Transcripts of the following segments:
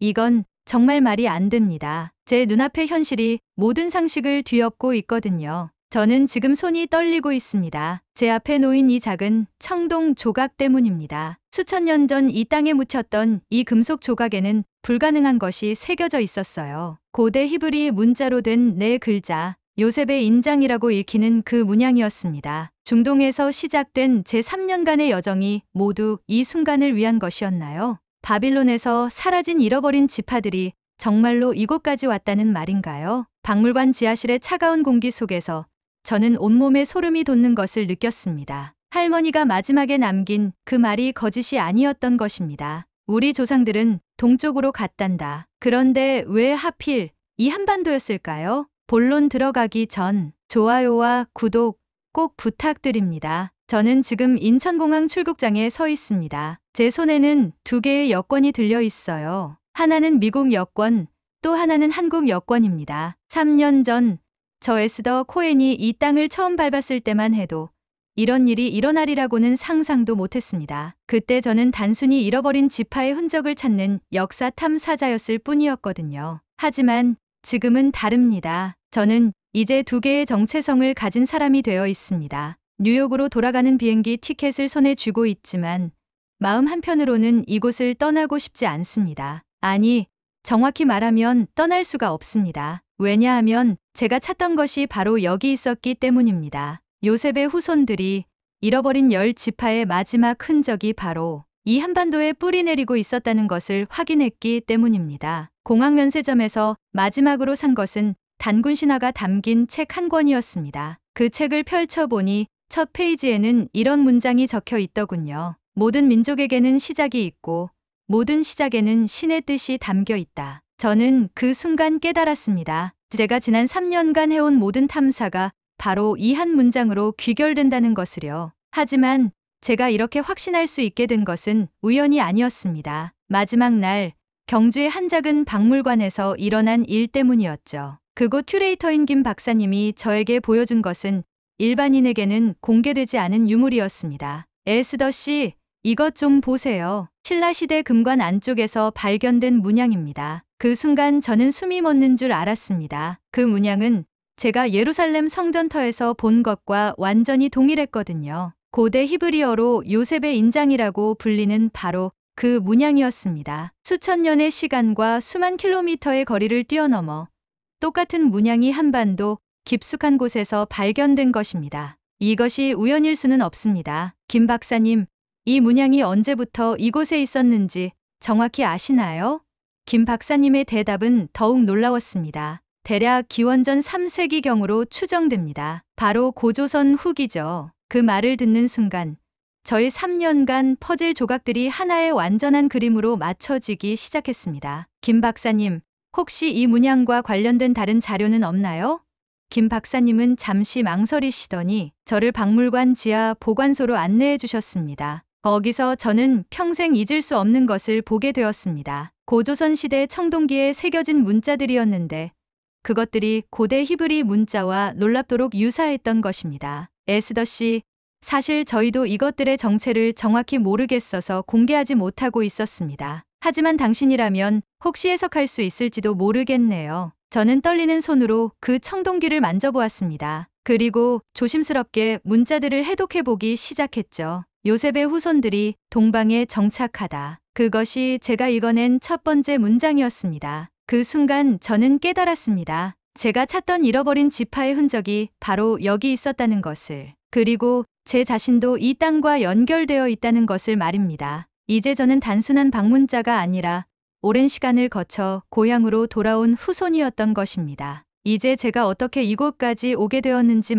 이건 정말 말이 안 됩니다. 제 눈앞의 현실이 모든 상식을 뒤엎고 있거든요. 저는 지금 손이 떨리고 있습니다. 제 앞에 놓인 이 작은 청동 조각 때문입니다. 수천 년 전 이 땅에 묻혔던 이 금속 조각에는 불가능한 것이 새겨져 있었어요. 고대 히브리 문자로 된 네 글자, 요셉의 인장이라고 읽히는 그 문양이었습니다. 중동에서 시작된 제 3년간의 여정이 모두 이 순간을 위한 것이었나요? 바빌론에서 사라진 잃어버린 지파들이 정말로 이곳까지 왔다는 말인가요? 박물관 지하실의 차가운 공기 속에서 저는 온몸에 소름이 돋는 것을 느꼈습니다. 할머니가 마지막에 남긴 그 말이 거짓이 아니었던 것입니다. 우리 조상들은 동쪽으로 갔단다. 그런데 왜 하필 이 한반도였을까요? 본론 들어가기 전 좋아요와 구독 꼭 부탁드립니다. 저는 지금 인천공항 출국장에 서 있습니다. 제 손에는 두 개의 여권이 들려 있어요. 하나는 미국 여권, 또 하나는 한국 여권입니다. 3년 전 저 에스더 코엔이 이 땅을 처음 밟았을 때만 해도 이런 일이 일어나리라고는 상상도 못했습니다. 그때 저는 단순히 잃어버린 지파의 흔적을 찾는 역사 탐사자였을 뿐이었거든요. 하지만 지금은 다릅니다. 저는 이제 두 개의 정체성을 가진 사람이 되어 있습니다. 뉴욕으로 돌아가는 비행기 티켓을 손에 쥐고 있지만 마음 한편으로는 이곳을 떠나고 싶지 않습니다. 아니, 정확히 말하면 떠날 수가 없습니다. 왜냐하면 제가 찾던 것이 바로 여기 있었기 때문입니다. 요셉의 후손들이 잃어버린 열 지파의 마지막 흔적이 바로 이 한반도에 뿌리 내리고 있었다는 것을 확인했기 때문입니다. 공항 면세점에서 마지막으로 산 것은 단군 신화가 담긴 책 한 권이었습니다. 그 책을 펼쳐보니 첫 페이지에는 이런 문장이 적혀 있더군요. 모든 민족에게는 시작이 있고 모든 시작에는 신의 뜻이 담겨 있다. 저는 그 순간 깨달았습니다. 제가 지난 3년간 해온 모든 탐사가 바로 이 한 문장으로 귀결된다는 것을요. 하지만 제가 이렇게 확신할 수 있게 된 것은 우연이 아니었습니다. 마지막 날 경주의 한 작은 박물관에서 일어난 일 때문이었죠. 그곳 큐레이터인 김 박사님이 저에게 보여준 것은 일반인에게는 공개되지 않은 유물이었습니다. 에스더 씨, 이것 좀 보세요. 신라시대 금관 안쪽에서 발견된 문양입니다. 그 순간 저는 숨이 멎는 줄 알았습니다. 그 문양은 제가 예루살렘 성전터에서 본 것과 완전히 동일했거든요. 고대 히브리어로 요셉의 인장이라고 불리는 바로 그 문양이었습니다. 수천 년의 시간과 수만 킬로미터의 거리를 뛰어넘어 똑같은 문양이 한반도 깊숙한 곳에서 발견된 것입니다. 이것이 우연일 수는 없습니다. 김 박사님, 이 문양이 언제부터 이곳에 있었는지 정확히 아시나요? 김 박사님의 대답은 더욱 놀라웠습니다. 대략 기원전 3세기경으로 추정됩니다. 바로 고조선 후기죠. 그 말을 듣는 순간 저의 3년간 퍼즐 조각들이 하나의 완전한 그림으로 맞춰지기 시작했습니다. 김 박사님, 혹시 이 문양과 관련된 다른 자료는 없나요? 김 박사님은 잠시 망설이시더니 저를 박물관 지하 보관소로 안내해 주셨습니다. 거기서 저는 평생 잊을 수 없는 것을 보게 되었습니다. 고조선 시대 청동기에 새겨진 문자들이었는데 그것들이 고대 히브리 문자와 놀랍도록 유사했던 것입니다. 에스더 씨, 사실 저희도 이것들의 정체를 정확히 모르겠어서 공개하지 못하고 있었습니다. 하지만 당신이라면 혹시 해석할 수 있을지도 모르겠네요. 저는 떨리는 손으로 그 청동기를 만져보았습니다. 그리고 조심스럽게 문자들을 해독해보기 시작했죠. 요셉의 후손들이 동방에 정착하다. 그것이 제가 읽어낸 첫 번째 문장이었습니다. 그 순간 저는 깨달았습니다. 제가 찾던 잃어버린 지파의 흔적이 바로 여기 있었다는 것을. 그리고 제 자신도 이 땅과 연결되어 있다는 것을 말입니다. 이제 저는 단순한 방문자가 아니라 오랜 시간을 거쳐 고향으로 돌아온 후손이었던 것입니다. 이제 제가 어떻게 이곳까지 오게 되었는지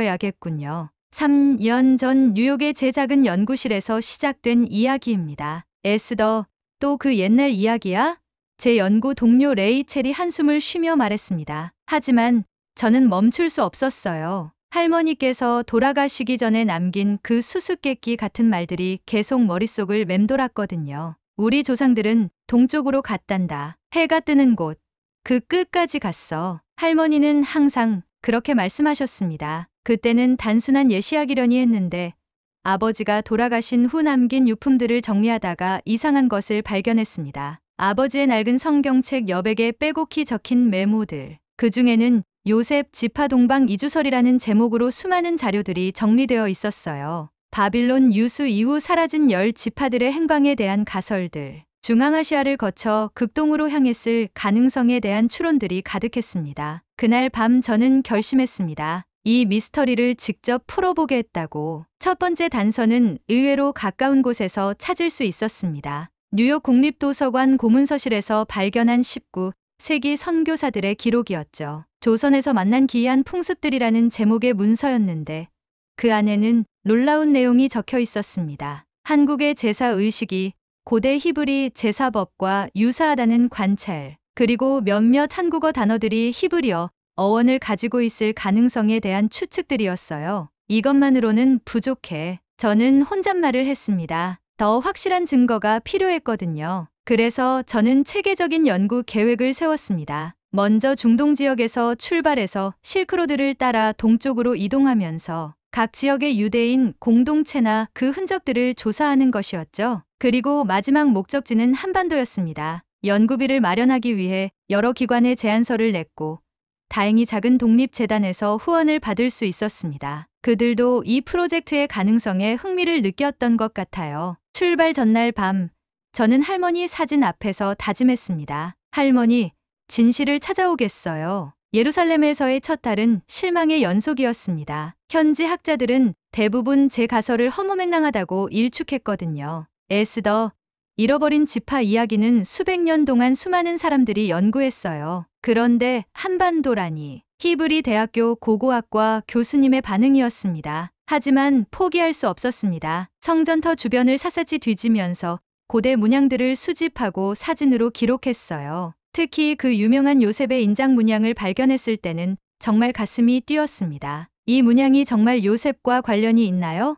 말씀드려야겠군요. 3년 전 뉴욕의 제 작은 연구실에서 시작된 이야기입니다. 에스더, 또 그 옛날 이야기야? 제 연구 동료 레이첼이 한숨을 쉬며 말했습니다. 하지만 저는 멈출 수 없었어요. 할머니께서 돌아가시기 전에 남긴 그 수수께끼 같은 말들이 계속 머릿속을 맴돌았거든요. 우리 조상들은 동쪽으로 갔단다. 해가 뜨는 곳, 그 끝까지 갔어. 할머니는 항상 그렇게 말씀하셨습니다. 그때는 단순한 예시하기려니 했는데 아버지가 돌아가신 후 남긴 유품들을 정리하다가 이상한 것을 발견했습니다. 아버지의 낡은 성경책 여백에 빼곡히 적힌 메모들. 그 중에는 요셉 지파 동방 이주설이라는 제목으로 수많은 자료들이 정리되어 있었어요. 바빌론 유수 이후 사라진 10지파들의 행방에 대한 가설들. 중앙아시아를 거쳐 극동으로 향했을 가능성에 대한 추론들이 가득했습니다. 그날 밤 저는 결심했습니다. 이 미스터리를 직접 풀어보겠다고. 첫 번째 단서는 의외로 가까운 곳에서 찾을 수 있었습니다. 뉴욕 국립도서관 고문서실에서 발견한 19세기 선교사들의 기록이었죠. 조선에서 만난 기이한 풍습들이라는 제목의 문서였는데 그 안에는 놀라운 내용이 적혀 있었습니다. 한국의 제사 의식이 고대 히브리 제사법과 유사하다는 관찰, 그리고 몇몇 한국어 단어들이 히브리어 어원을 가지고 있을 가능성에 대한 추측들이었어요. 이것만으로는 부족해. 저는 혼잣말을 했습니다. 더 확실한 증거가 필요했거든요. 그래서 저는 체계적인 연구 계획을 세웠습니다. 먼저 중동 지역에서 출발해서 실크로드를 따라 동쪽으로 이동하면서 각 지역의 유대인 공동체나 그 흔적들을 조사하는 것이었죠. 그리고 마지막 목적지는 한반도였습니다. 연구비를 마련하기 위해 여러 기관에 제안서를 냈고 다행히 작은 독립재단에서 후원을 받을 수 있었습니다. 그들도 이 프로젝트의 가능성에 흥미를 느꼈던 것 같아요. 출발 전날 밤, 저는 할머니 사진 앞에서 다짐했습니다. 할머니, 진실을 찾아오겠어요. 예루살렘에서의 첫 달은 실망의 연속이었습니다. 현지 학자들은 대부분 제 가설을 허무맹랑하다고 일축했거든요. 에스더, 잃어버린 지파 이야기는 수백 년 동안 수많은 사람들이 연구했어요. 그런데 한반도라니. 히브리 대학교 고고학과 교수님의 반응이었습니다. 하지만 포기할 수 없었습니다. 성전터 주변을 샅샅이 뒤지면서 고대 문양들을 수집하고 사진으로 기록했어요. 특히 그 유명한 요셉의 인장 문양을 발견했을 때는 정말 가슴이 뛰었습니다. 이 문양이 정말 요셉과 관련이 있나요?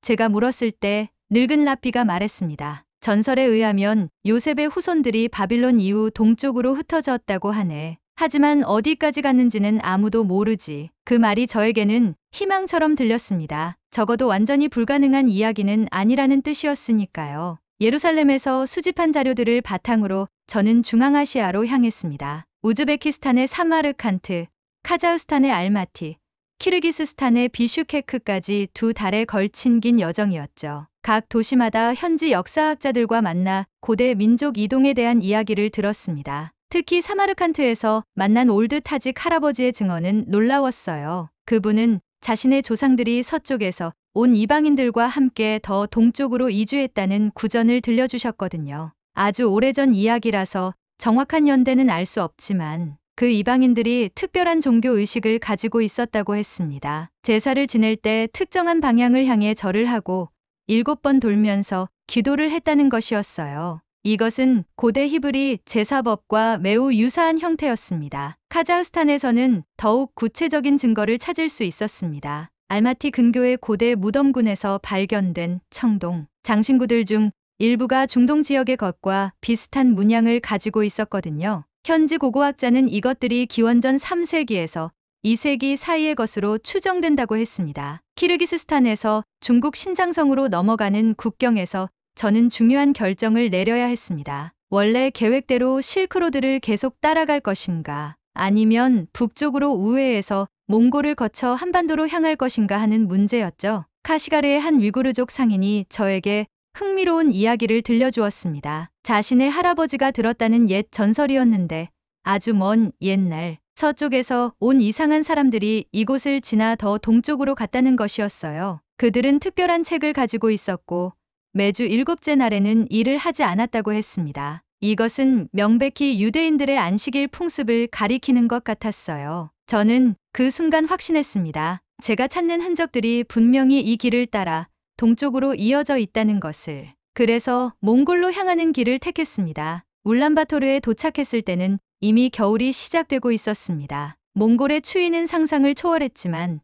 제가 물었을 때 늙은 라피가 말했습니다. 전설에 의하면 요셉의 후손들이 바빌론 이후 동쪽으로 흩어졌다고 하네. 하지만 어디까지 갔는지는 아무도 모르지. 그 말이 저에게는 희망처럼 들렸습니다. 적어도 완전히 불가능한 이야기는 아니라는 뜻이었으니까요. 예루살렘에서 수집한 자료들을 바탕으로 저는 중앙아시아로 향했습니다. 우즈베키스탄의 사마르칸트, 카자흐스탄의 알마티, 키르기스스탄의 비슈케크까지 2달에 걸친 긴 여정이었죠. 각 도시마다 현지 역사학자들과 만나 고대 민족 이동에 대한 이야기를 들었습니다. 특히 사마르칸트에서 만난 올드 타직 할아버지의 증언은 놀라웠어요. 그분은 자신의 조상들이 서쪽에서 온 이방인들과 함께 더 동쪽으로 이주했다는 구전을 들려주셨거든요. 아주 오래전 이야기라서 정확한 연대는 알 수 없지만 그 이방인들이 특별한 종교 의식을 가지고 있었다고 했습니다. 제사를 지낼 때 특정한 방향을 향해 절을 하고 7번 돌면서 기도를 했다는 것이었어요. 이것은 고대 히브리 제사법과 매우 유사한 형태였습니다. 카자흐스탄에서는 더욱 구체적인 증거를 찾을 수 있었습니다. 알마티 근교의 고대 무덤군에서 발견된 청동, 장신구들 중 일부가 중동 지역의 것과 비슷한 문양을 가지고 있었거든요. 현지 고고학자는 이것들이 기원전 3세기에서 2세기 사이의 것으로 추정된다고 했습니다. 키르기스스탄에서 중국 신장성으로 넘어가는 국경에서 저는 중요한 결정을 내려야 했습니다. 원래 계획대로 실크로드를 계속 따라갈 것인가, 아니면 북쪽으로 우회해서 몽골을 거쳐 한반도로 향할 것인가 하는 문제였죠. 카시가르의 한 위구르족 상인이 저에게 흥미로운 이야기를 들려주었습니다. 자신의 할아버지가 들었다는 옛 전설이었는데 아주 먼 옛날 서쪽에서 온 이상한 사람들이 이곳을 지나 더 동쪽으로 갔다는 것이었어요. 그들은 특별한 책을 가지고 있었고 매주 7째 날에는 일을 하지 않았다고 했습니다. 이것은 명백히 유대인들의 안식일 풍습을 가리키는 것 같았어요. 저는 그 순간 확신했습니다. 제가 찾는 흔적들이 분명히 이 길을 따라 동쪽으로 이어져 있다는 것을. 그래서 몽골로 향하는 길을 택했습니다. 울란바토르에 도착했을 때는 이미 겨울이 시작되고 있었습니다. 몽골의 추위는 상상을 초월했지만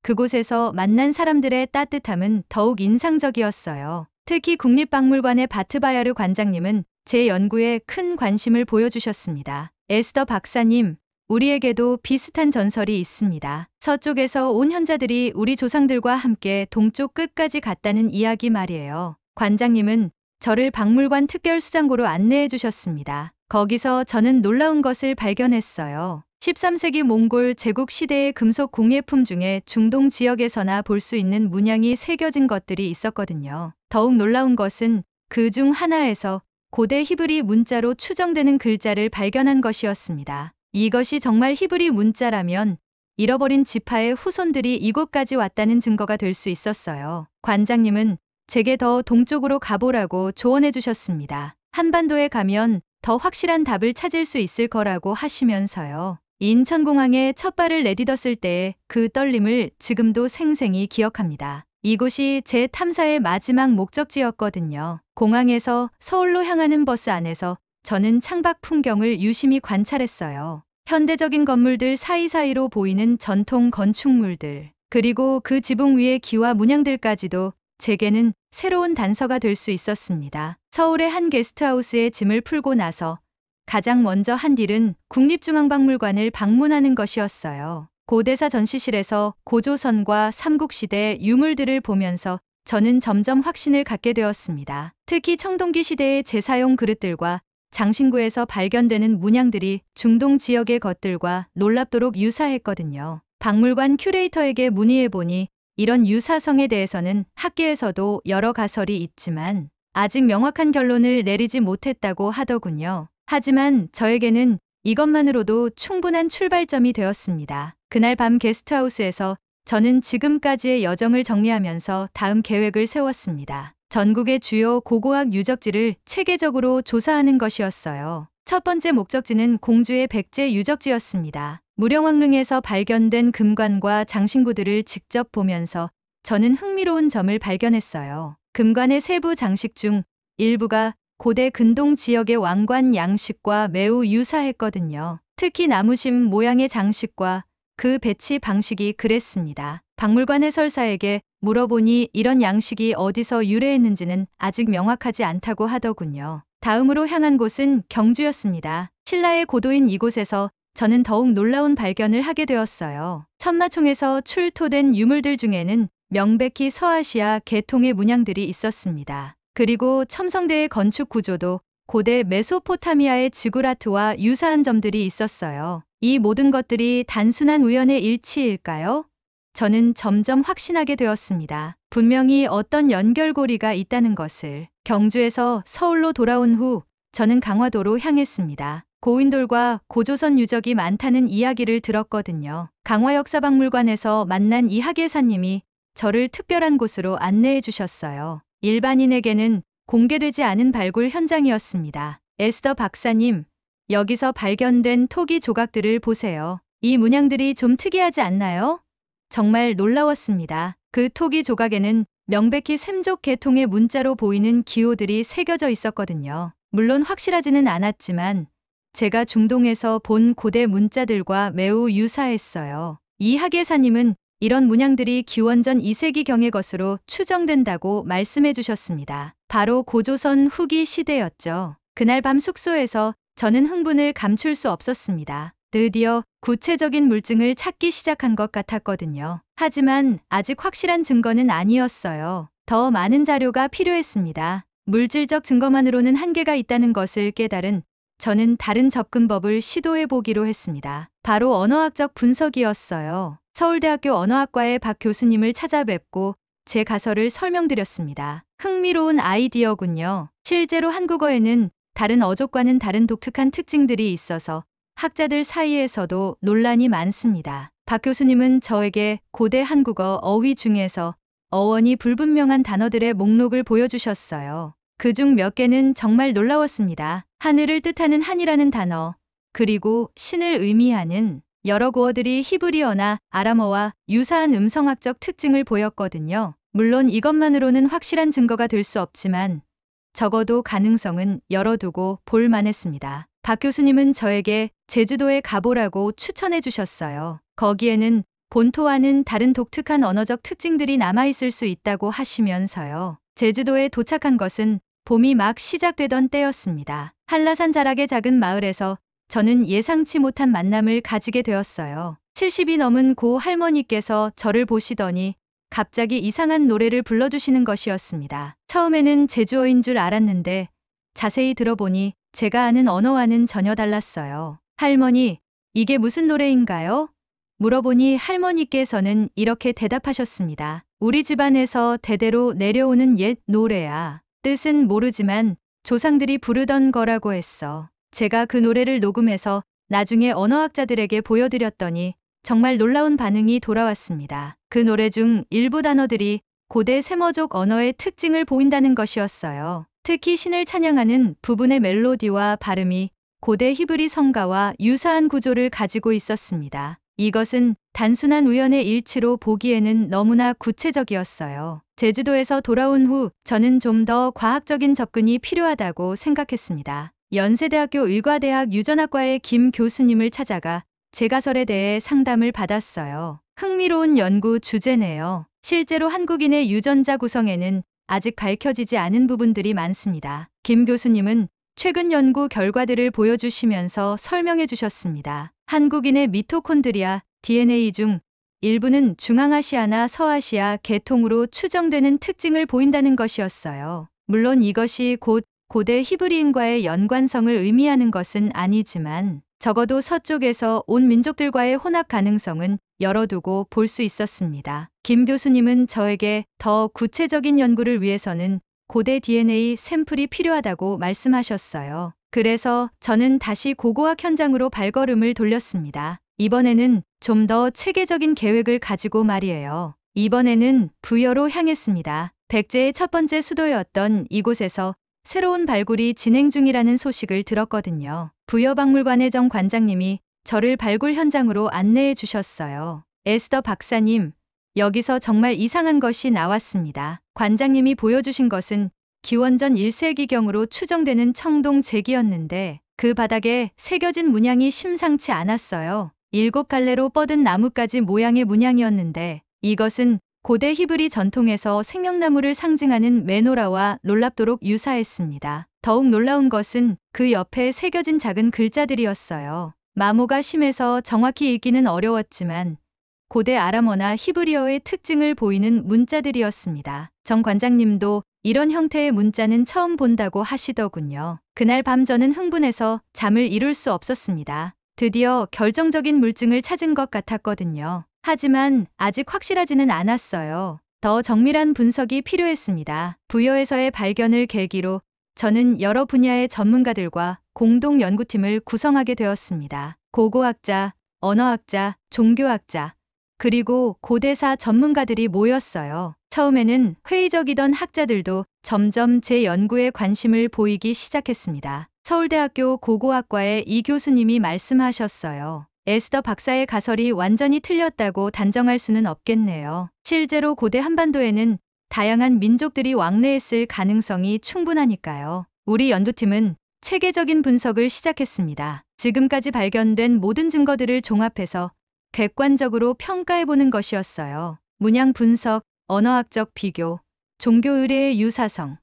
그곳에서 만난 사람들의 따뜻함은 더욱 인상적이었어요. 특히 국립박물관의 바트바야르 관장님은 제 연구에 큰 관심을 보여주셨습니다. 에스더 박사님, 우리에게도 비슷한 전설이 있습니다. 서쪽에서 온 현자들이 우리 조상들과 함께 동쪽 끝까지 갔다는 이야기 말이에요. 관장님은 저를 박물관 특별수장고로 안내해 주셨습니다. 거기서 저는 놀라운 것을 발견했어요. 13세기 몽골 제국 시대의 금속 공예품 중에 중동 지역에서나 볼 수 있는 문양이 새겨진 것들이 있었거든요. 더욱 놀라운 것은 그 중 하나에서 고대 히브리 문자로 추정되는 글자를 발견한 것이었습니다. 이것이 정말 히브리 문자라면 잃어버린 지파의 후손들이 이곳까지 왔다는 증거가 될 수 있었어요. 관장님은 제게 더 동쪽으로 가보라고 조언해 주셨습니다. 한반도에 가면 더 확실한 답을 찾을 수 있을 거라고 하시면서요. 인천공항에 첫 발을 내딛었을 때의 그 떨림을 지금도 생생히 기억합니다. 이곳이 제 탐사의 마지막 목적지였거든요. 공항에서 서울로 향하는 버스 안에서 저는 창밖 풍경을 유심히 관찰했어요. 현대적인 건물들 사이사이로 보이는 전통 건축물들, 그리고 그 지붕 위의 기와 문양들까지도 제게는 새로운 단서가 될 수 있었습니다. 서울의 한 게스트하우스에 짐을 풀고 나서 가장 먼저 한 일은 국립중앙박물관을 방문하는 것이었어요. 고대사 전시실에서 고조선과 삼국시대 유물들을 보면서 저는 점점 확신을 갖게 되었습니다. 특히 청동기 시대의 제사용 그릇들과 장신구에서 발견되는 문양들이 중동 지역의 것들과 놀랍도록 유사했거든요. 박물관 큐레이터에게 문의해보니 이런 유사성에 대해서는 학계에서도 여러 가설이 있지만 아직 명확한 결론을 내리지 못했다고 하더군요. 하지만 저에게는 이것만으로도 충분한 출발점이 되었습니다. 그날 밤 게스트하우스에서 저는 지금까지의 여정을 정리하면서 다음 계획을 세웠습니다. 전국의 주요 고고학 유적지를 체계적으로 조사하는 것이었어요. 첫 번째 목적지는 공주의 백제 유적지였습니다. 무령왕릉에서 발견된 금관과 장신구들을 직접 보면서 저는 흥미로운 점을 발견했어요. 금관의 세부 장식 중 일부가 고대 근동 지역의 왕관 양식과 매우 유사했거든요. 특히 나무심 모양의 장식과 그 배치 방식이 그랬습니다. 박물관 해설사에게 물어보니 이런 양식이 어디서 유래했는지는 아직 명확하지 않다고 하더군요. 다음으로 향한 곳은 경주였습니다. 신라의 고도인 이곳에서 저는 더욱 놀라운 발견을 하게 되었어요. 천마총에서 출토된 유물들 중에는 명백히 서아시아 계통의 문양들이 있었습니다. 그리고 첨성대의 건축 구조도 고대 메소포타미아의 지구라트와 유사한 점들이 있었어요. 이 모든 것들이 단순한 우연의 일치일까요? 저는 점점 확신하게 되었습니다. 분명히 어떤 연결고리가 있다는 것을. 경주에서 서울로 돌아온 후 저는 강화도로 향했습니다. 고인돌과 고조선 유적이 많다는 이야기를 들었거든요. 강화역사박물관에서 만난 이 학예사님이 저를 특별한 곳으로 안내해 주셨어요. 일반인에게는 공개되지 않은 발굴 현장이었습니다. 에스더 박사님, 여기서 발견된 토기 조각들을 보세요. 이 문양들이 좀 특이하지 않나요? 정말 놀라웠습니다. 그 토기 조각에는 명백히 샘족 계통의 문자로 보이는 기호들이 새겨져 있었거든요. 물론 확실하지는 않았지만 제가 중동에서 본 고대 문자들과 매우 유사했어요. 이 학예사님은 이런 문양들이 기원전 2세기경의 것으로 추정된다고 말씀해 주셨습니다. 바로 고조선 후기 시대였죠. 그날 밤 숙소에서 저는 흥분을 감출 수 없었습니다. 드디어 구체적인 물증을 찾기 시작한 것 같았거든요. 하지만 아직 확실한 증거는 아니었어요. 더 많은 자료가 필요했습니다. 물질적 증거만으로는 한계가 있다는 것을 깨달은 저는 다른 접근법을 시도해 보기로 했습니다. 바로 언어학적 분석이었어요. 서울대학교 언어학과의 박 교수님을 찾아뵙고 제 가설을 설명드렸습니다. 흥미로운 아이디어군요. 실제로 한국어에는 다른 어족과는 다른 독특한 특징들이 있어서 학자들 사이에서도 논란이 많습니다. 박 교수님은 저에게 고대 한국어 어휘 중에서 어원이 불분명한 단어들의 목록을 보여주셨어요. 그중 몇 개는 정말 놀라웠습니다. 하늘을 뜻하는 한이라는 단어, 그리고 신을 의미하는 여러 구어들이 히브리어나 아람어와 유사한 음성학적 특징을 보였거든요. 물론 이것만으로는 확실한 증거가 될 수 없지만 적어도 가능성은 열어두고 볼 만했습니다. 박 교수님은 저에게 제주도에 가보라고 추천해 주셨어요. 거기에는 본토와는 다른 독특한 언어적 특징들이 남아있을 수 있다고 하시면서요. 제주도에 도착한 것은 봄이 막 시작되던 때였습니다. 한라산 자락의 작은 마을에서 저는 예상치 못한 만남을 가지게 되었어요. 70이 넘은 고 할머니께서 저를 보시더니 갑자기 이상한 노래를 불러주시는 것이었습니다. 처음에는 제주어인 줄 알았는데 자세히 들어보니 제가 아는 언어와는 전혀 달랐어요. 할머니, 이게 무슨 노래인가요? 물어보니 할머니께서는 이렇게 대답하셨습니다. 우리 집안에서 대대로 내려오는 옛 노래야. 뜻은 모르지만 조상들이 부르던 거라고 했어. 제가 그 노래를 녹음해서 나중에 언어학자들에게 보여드렸더니 정말 놀라운 반응이 돌아왔습니다. 그 노래 중 일부 단어들이 고대 세머족 언어의 특징을 보인다는 것이었어요. 특히 신을 찬양하는 부분의 멜로디와 발음이 고대 히브리 성가와 유사한 구조를 가지고 있었습니다. 이것은 단순한 우연의 일치로 보기에는 너무나 구체적이었어요. 제주도에서 돌아온 후 저는 좀 더 과학적인 접근이 필요하다고 생각했습니다. 연세대학교 의과대학 유전학과의 김 교수님을 찾아가 제 가설에 대해 상담을 받았어요. 흥미로운 연구 주제네요. 실제로 한국인의 유전자 구성에는 아직 밝혀지지 않은 부분들이 많습니다. 김 교수님은 최근 연구 결과들을 보여주시면서 설명해 주셨습니다. 한국인의 미토콘드리아, DNA 중 일부는 중앙아시아나 서아시아 계통으로 추정되는 특징을 보인다는 것이었어요. 물론 이것이 곧 고대 히브리인과의 연관성을 의미하는 것은 아니지만 적어도 서쪽에서 온 민족들과의 혼합 가능성은 열어두고 볼 수 있었습니다. 김 교수님은 저에게 더 구체적인 연구를 위해서는 고대 DNA 샘플이 필요하다고 말씀하셨어요. 그래서 저는 다시 고고학 현장으로 발걸음을 돌렸습니다. 이번에는 좀 더 체계적인 계획을 가지고 말이에요. 이번에는 부여로 향했습니다. 백제의 첫 번째 수도였던 이곳에서 새로운 발굴이 진행 중이라는 소식을 들었거든요. 부여박물관의 정 관장님이 저를 발굴 현장으로 안내해 주셨어요. 에스더 박사님, 여기서 정말 이상한 것이 나왔습니다. 관장님이 보여주신 것은 기원전 1세기경으로 추정되는 청동 제기였는데 그 바닥에 새겨진 문양이 심상치 않았어요. 7갈래로 뻗은 나뭇가지 모양의 문양이었는데 이것은 고대 히브리 전통에서 생명나무를 상징하는 메노라와 놀랍도록 유사했습니다. 더욱 놀라운 것은 그 옆에 새겨진 작은 글자들이었어요. 마모가 심해서 정확히 읽기는 어려웠지만 고대 아람어나 히브리어의 특징을 보이는 문자들이었습니다. 정 관장님도 이런 형태의 문자는 처음 본다고 하시더군요. 그날 밤 저는 흥분해서 잠을 이룰 수 없었습니다. 드디어 결정적인 물증을 찾은 것 같았거든요. 하지만 아직 확실하지는 않았어요. 더 정밀한 분석이 필요했습니다. 부여에서의 발견을 계기로 저는 여러 분야의 전문가들과 공동 연구팀을 구성하게 되었습니다. 고고학자, 언어학자, 종교학자, 그리고 고대사 전문가들이 모였어요. 처음에는 회의적이던 학자들도 점점 제 연구에 관심을 보이기 시작했습니다. 서울대학교 고고학과의 이 교수님이 말씀하셨어요. 에스더 박사의 가설이 완전히 틀렸다고 단정할 수는 없겠네요. 실제로 고대 한반도에는 다양한 민족들이 왕래했을 가능성이 충분하니까요. 우리 연구팀은 체계적인 분석을 시작했습니다. 지금까지 발견된 모든 증거들을 종합해서 객관적으로 평가해보는 것이었어요. 문양 분석, 언어학적 비교, 종교 의례의 유사성,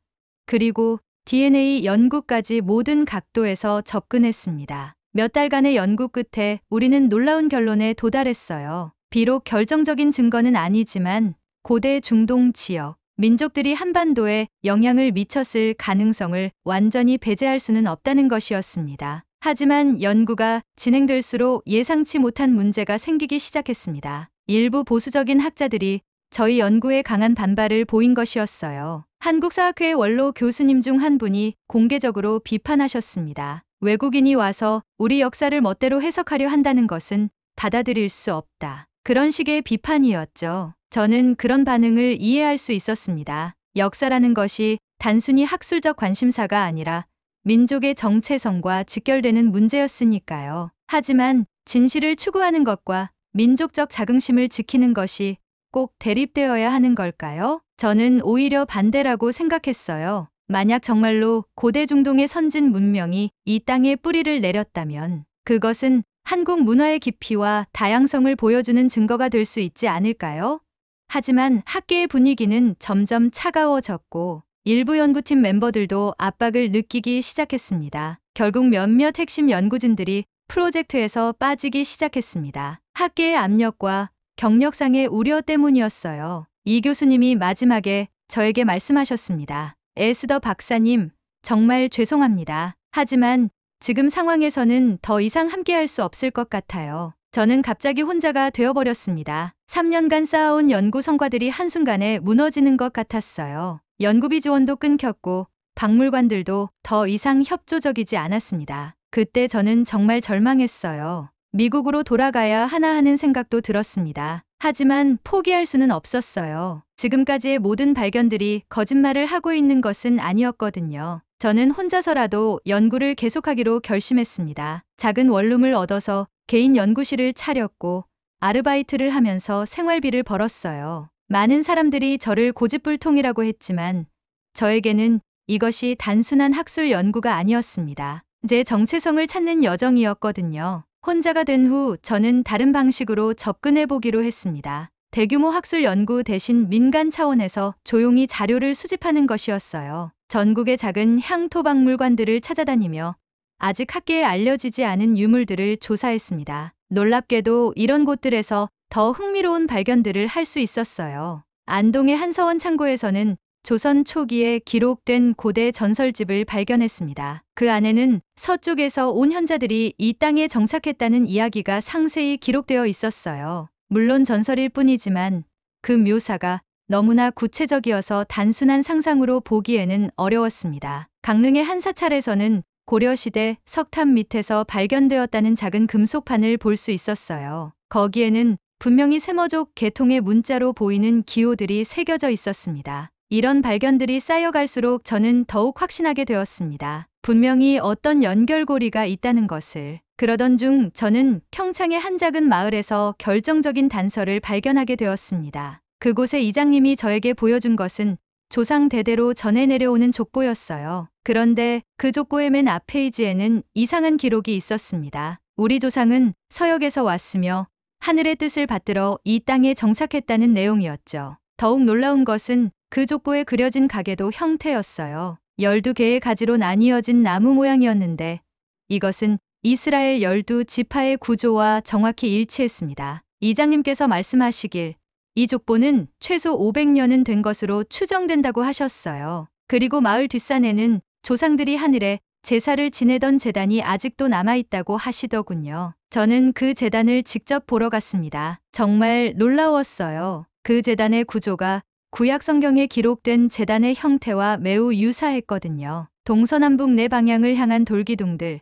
그리고 DNA 연구까지 모든 각도에서 접근했습니다. 몇 달간의 연구 끝에 우리는 놀라운 결론에 도달했어요. 비록 결정적인 증거는 아니지만 고대 중동 지역, 민족들이 한반도에 영향을 미쳤을 가능성을 완전히 배제할 수는 없다는 것이었습니다. 하지만 연구가 진행될수록 예상치 못한 문제가 생기기 시작했습니다. 일부 보수적인 학자들이 저희 연구에 강한 반발을 보인 것이었어요. 한국사학회 원로 교수님 중 한 분이 공개적으로 비판하셨습니다. 외국인이 와서 우리 역사를 멋대로 해석하려 한다는 것은 받아들일 수 없다. 그런 식의 비판이었죠. 저는 그런 반응을 이해할 수 있었습니다. 역사라는 것이 단순히 학술적 관심사가 아니라 민족의 정체성과 직결되는 문제였으니까요. 하지만 진실을 추구하는 것과 민족적 자긍심을 지키는 것이 꼭 대립되어야 하는 걸까요? 저는 오히려 반대라고 생각했어요. 만약 정말로 고대 중동의 선진 문명이 이 땅에 뿌리를 내렸다면 그것은 한국 문화의 깊이와 다양성을 보여주는 증거가 될 수 있지 않을까요? 하지만 학계의 분위기는 점점 차가워졌고 일부 연구팀 멤버들도 압박을 느끼기 시작했습니다. 결국 몇몇 핵심 연구진들이 프로젝트에서 빠지기 시작했습니다. 학계의 압력과 경력상의 우려 때문이었어요. 이 교수님이 마지막에 저에게 말씀하셨습니다. 에스더 박사님, 정말 죄송합니다. 하지만 지금 상황에서는 더 이상 함께할 수 없을 것 같아요. 저는 갑자기 혼자가 되어버렸습니다. 3년간 쌓아온 연구 성과들이 한순간에 무너지는 것 같았어요. 연구비 지원도 끊겼고 박물관들도 더 이상 협조적이지 않았습니다. 그때 저는 정말 절망했어요. 미국으로 돌아가야 하나 하는 생각도 들었습니다. 하지만 포기할 수는 없었어요. 지금까지의 모든 발견들이 거짓말을 하고 있는 것은 아니었거든요. 저는 혼자서라도 연구를 계속하기로 결심했습니다. 작은 원룸을 얻어서 개인 연구실을 차렸고 아르바이트를 하면서 생활비를 벌었어요. 많은 사람들이 저를 고집불통이라고 했지만 저에게는 이것이 단순한 학술 연구가 아니었습니다. 제 정체성을 찾는 여정이었거든요. 혼자가 된 후 저는 다른 방식으로 접근해 보기로 했습니다. 대규모 학술 연구 대신 민간 차원에서 조용히 자료를 수집하는 것이었어요. 전국의 작은 향토박물관들을 찾아다니며 아직 학계에 알려지지 않은 유물들을 조사했습니다. 놀랍게도 이런 곳들에서 더 흥미로운 발견들을 할 수 있었어요. 안동의 한서원 창고에서는 조선 초기에 기록된 고대 전설집을 발견했습니다. 그 안에는 서쪽에서 온 현자들이 이 땅에 정착했다는 이야기가 상세히 기록되어 있었어요. 물론 전설일 뿐이지만 그 묘사가 너무나 구체적이어서 단순한 상상으로 보기에는 어려웠습니다. 강릉의 한 사찰에서는 고려시대 석탑 밑에서 발견되었다는 작은 금속판을 볼 수 있었어요. 거기에는 분명히 세머족 계통의 문자로 보이는 기호들이 새겨져 있었습니다. 이런 발견들이 쌓여갈수록 저는 더욱 확신하게 되었습니다. 분명히 어떤 연결고리가 있다는 것을. 그러던 중 저는 평창의 한 작은 마을에서 결정적인 단서를 발견하게 되었습니다. 그곳의 이장님이 저에게 보여준 것은 조상 대대로 전해 내려오는 족보였어요. 그런데 그 족보의 맨 앞페이지에는 이상한 기록이 있었습니다. 우리 조상은 서역에서 왔으며 하늘의 뜻을 받들어 이 땅에 정착했다는 내용이었죠. 더욱 놀라운 것은 그 족보에 그려진 가게도 형태였어요. 12개의 가지로 나뉘어진 나무 모양이었는데 이것은 이스라엘 12지파의 구조와 정확히 일치했습니다. 이장님께서 말씀하시길 이 족보는 최소 500년은 된 것으로 추정된다고 하셨어요. 그리고 마을 뒷산에는 조상들이 하늘에 제사를 지내던 제단이 아직도 남아있다고 하시더군요. 저는 그 제단을 직접 보러 갔습니다. 정말 놀라웠어요. 그 제단의 구조가 구약 성경에 기록된 제단의 형태와 매우 유사했거든요. 동서남북 네 방향을 향한 돌기둥들,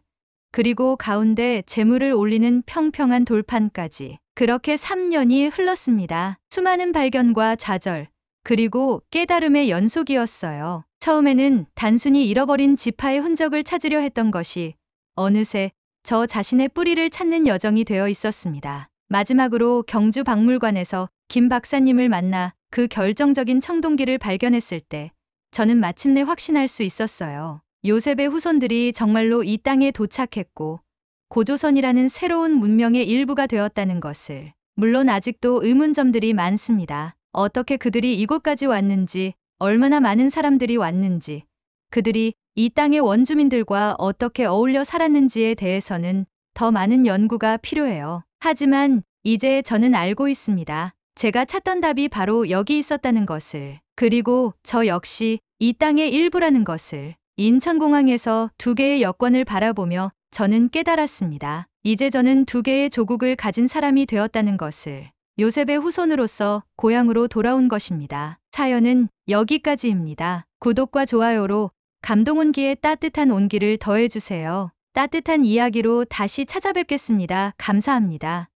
그리고 가운데 제물을 올리는 평평한 돌판까지. 그렇게 3년이 흘렀습니다. 수많은 발견과 좌절, 그리고 깨달음의 연속이었어요. 처음에는 단순히 잃어버린 지파의 흔적을 찾으려 했던 것이 어느새 저 자신의 뿌리를 찾는 여정이 되어 있었습니다. 마지막으로 경주 박물관에서 김 박사님을 만나 그 결정적인 청동기를 발견했을 때 저는 마침내 확신할 수 있었어요. 요셉의 후손들이 정말로 이 땅에 도착했고 고조선이라는 새로운 문명의 일부가 되었다는 것을. 물론 아직도 의문점들이 많습니다. 어떻게 그들이 이곳까지 왔는지, 얼마나 많은 사람들이 왔는지, 그들이 이 땅의 원주민들과 어떻게 어울려 살았는지에 대해서는 더 많은 연구가 필요해요. 하지만 이제 저는 알고 있습니다. 제가 찾던 답이 바로 여기 있었다는 것을. 그리고 저 역시 이 땅의 일부라는 것을. 인천공항에서 2개의 여권을 바라보며 저는 깨달았습니다. 이제 저는 2개의 조국을 가진 사람이 되었다는 것을. 요셉의 후손으로서 고향으로 돌아온 것입니다. 사연은 여기까지입니다. 구독과 좋아요로 감동온기에 따뜻한 온기를 더해주세요. 따뜻한 이야기로 다시 찾아뵙겠습니다. 감사합니다.